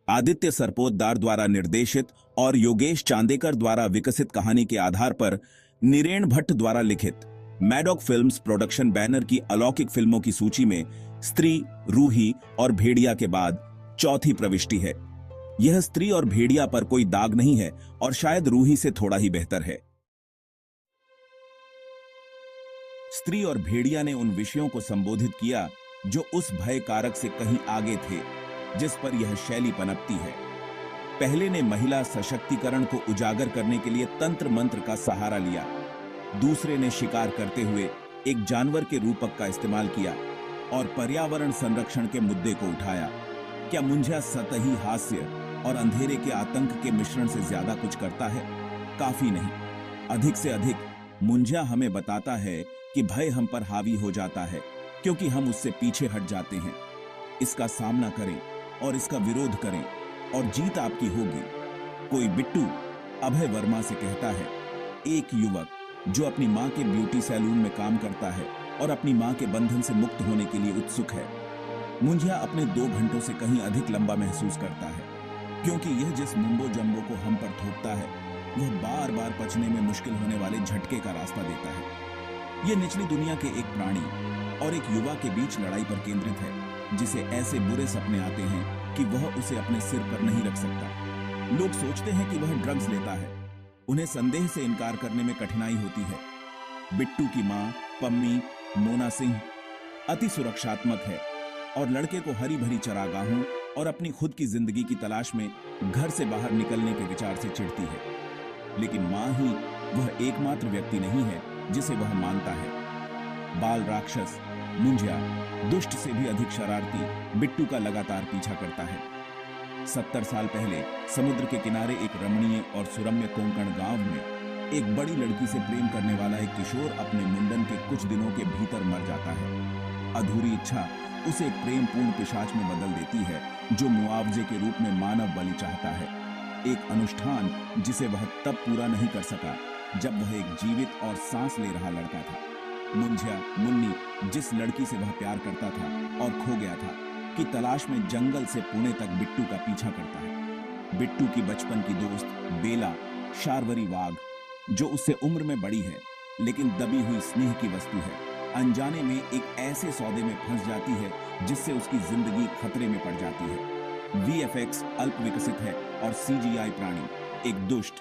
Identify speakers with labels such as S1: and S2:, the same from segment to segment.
S1: आदित्य सरपोतदार द्वारा निर्देशित और योगेश चांदेकर द्वारा विकसित कहानी के आधार पर नीरेन भट्ट द्वारा लिखित मैडॉक फिल्म्स प्रोडक्शन बैनर की अलौकिक फिल्मों की सूची में स्त्री, रूही और भेड़िया के बाद चौथी प्रविष्टि है। यह स्त्री और भेड़िया पर कोई दाग नहीं है और शायद रूही से थोड़ा ही बेहतर है। स्त्री और भेड़िया ने उन विषयों को संबोधित किया जो उस भय कारक से कहीं आगे थे जिस पर यह शैली पनपती है। पहले ने महिला सशक्तिकरण को उजागर करने के लिए तंत्र मंत्र का सहारा लिया, दूसरे ने शिकार करते हुए एक जानवर के रूपक का इस्तेमाल किया और पर्यावरण संरक्षण के मुद्दे को उठाया। क्या मुंझा सतही हास्य और अंधेरे के आतंक के मिश्रण से ज्यादा कुछ करता है? काफी नहीं। अधिक से अधिक मुंझा हमें बताता है कि भय हम पर हावी हो जाता है क्योंकि हम उससे पीछे हट जाते हैं। इसका सामना करें और इसका विरोध करें और जीत आपकी होगी। कोई बिट्टू अभय वर्मा से कहता है, एक युवक जो अपनी मां के ब्यूटी सैलून में काम करता है और अपनी मां के बंधन से मुक्त होने के लिए उत्सुक है। मुंझा अपने 2 घंटों से कहीं अधिक लंबा महसूस करता है क्योंकि यह जिस मुंबो जम्बो को हम पर थोपता है वह बार बार पचने में मुश्किल होने वाले झटके का रास्ता देता है। यह निचली दुनिया के एक प्राणी और एक युवा के बीच लड़ाई पर केंद्रित है जिसे ऐसे बुरे सपने आते हैं कि वह उसे अपने सिर पर नहीं रख सकता। लोग सोचते हैं कि वह ड्रग्स लेता है। उन्हें संदेह से इनकार करने में कठिनाई होती है। बिट्टू की मां पम्मी मोना सिंह अति सुरक्षात्मक है और लड़के को हरी भरी चरागाहों और अपनी खुद की जिंदगी की तलाश में घर से बाहर निकलने के विचार से चिढ़ती है। लेकिन मां ही वह एकमात्र व्यक्ति नहीं है जिसे वह मानता है। बाल राक्षस मुंझा दुष्ट से भी अधिक शरारती बिट्टू का लगातार पीछा करता है। 70 साल पहले समुद्र के किनारे एक रमणीय और सुरम्य कोंकण गांव में एक बड़ी लड़की से प्रेम करने वाला एक किशोर अपने मुंडन के कुछ दिनों के भीतर मर जाता है। अधूरी इच्छा उसे एक प्रेमपूर्ण पिशाच में बदल देती है जो मुआवजे के रूप में मानव बलि चाहता है। एक अनुष्ठान जिसे वह तब पूरा नहीं कर सका जब वह एक जीवित और सांस ले रहा लड़का था। मुंझा मुन्नी जिस लड़की से वह प्यार करता था और खो गया था की तलाश में जंगल से पुणे तक बिट्टू का पीछा करता है। बिट्टू की बचपन की दोस्त बेला शार्वरी वाघ जो उससे उम्र में बड़ी है लेकिन दबी हुई स्नेह की वस्तु है, अनजाने में एक ऐसे सौदे में फंस जाती है जिससे उसकी जिंदगी खतरे में पड़ जाती है। वीएफएक्स अल्प विकसित है और सीजीआई प्राणी एक दुष्ट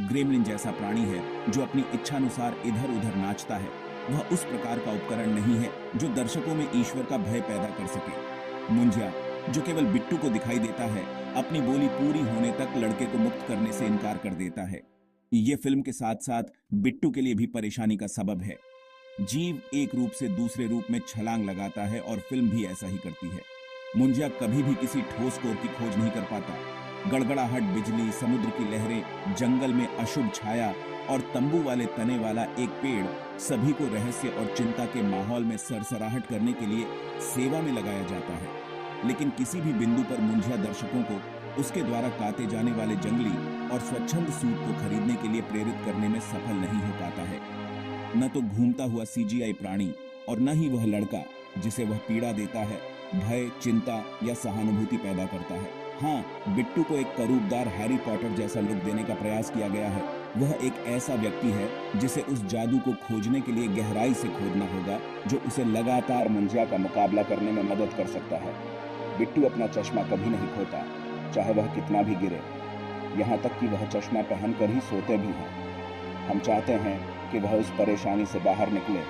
S1: ग्रेमलिन जैसा प्राणी है जो अपनी इच्छानुसार इधर उधर नाचता है। वह उस प्रकार का उपकरण नहीं है जो दर्शकों में ईश्वर का भय पैदा कर सके। मुंझा जो केवल बिट्टू को दिखाई देता है अपनी बोली पूरी होने तक लड़के को मुक्त करने से इनकार कर देता है। यह फिल्म के साथ साथ बिट्टू के लिए भी परेशानी का सबब है। जीव एक रूप से दूसरे रूप में छलांग लगाता है और फिल्म भी ऐसा ही करती है। मुंझा कभी भी किसी ठोस कोर की खोज नहीं कर पाता। गड़गड़ाहट बिजली, समुद्र की लहरें, जंगल में अशुभ छाया और तंबू वाले तने वाला एक पेड़ सभी को रहस्य और चिंता के माहौल में सरसराहट करने के लिए सेवा में लगाया जाता है। लेकिन किसी भी बिंदु पर मुंझा दर्शकों को उसके द्वारा काटे जाने वाले जंगली और स्वच्छंद सूट को खरीदने के लिए प्रेरित करने में सफल नहीं हो पाता है। न तो घूमता हुआ सीजीआई प्राणी और न ही वह लड़का जिसे वह पीड़ा देता है भय, चिंता या सहानुभूति पैदा करता है। हाँ, बिट्टू को एक करूबदार हैरी पॉटर जैसा लुक देने का प्रयास किया गया है। वह एक ऐसा व्यक्ति है जिसे उस जादू को खोजने के लिए गहराई से खोदना होगा जो उसे लगातार मुंझा का मुकाबला करने में मदद कर सकता है। बिट्टू अपना चश्मा कभी नहीं खोता, चाहे वह कितना भी गिरे, यहाँ तक कि वह चश्मा पहनकर ही सोते भी हैं। हम चाहते हैं कि वह उस परेशानी से बाहर निकले,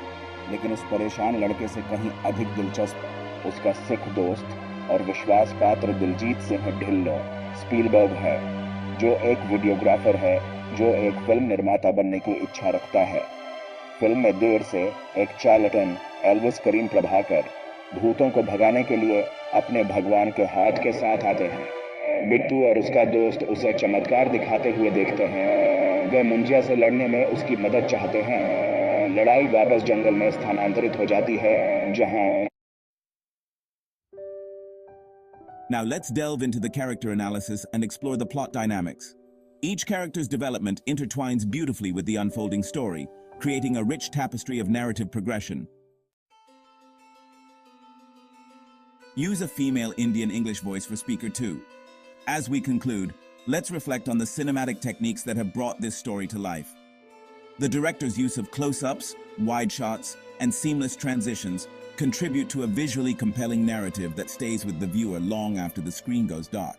S1: लेकिन उस परेशान लड़के से कहीं अधिक दिलचस्प उसका सिख दोस्त और विश्वास पात्र दिलजीत सिंह ढिल्लो स्पीलबर्ग है, जो एक वीडियोग्राफर है जो एक फिल्म निर्माता बनने की इच्छा रखता है। फिल्म में देर से एक चार्लटन एल्विस करीम प्रभाकर भूतों को भगाने के लिए अपने भगवान के हाथ के साथ आते हैं। बिट्टू और उसका दोस्त उसे चमत्कार दिखाते हुए देखते हैं। वे मुंजिया से लड़ने में उसकी मदद चाहते हैं। लड़ाई वापस जंगल में स्थानांतरित हो जाती है जहां Now let's delve into the character analysis and explore the plot dynamics. Each character's development intertwines beautifully with the unfolding story, creating a rich tapestry of narrative progression. Use a female Indian English voice for speaker 2. As we conclude, let's reflect on the cinematic techniques that have brought this story to life. The director's use of close-ups, wide shots, and seamless transitions contribute to a visually compelling narrative that stays with the viewer long after the screen goes dark.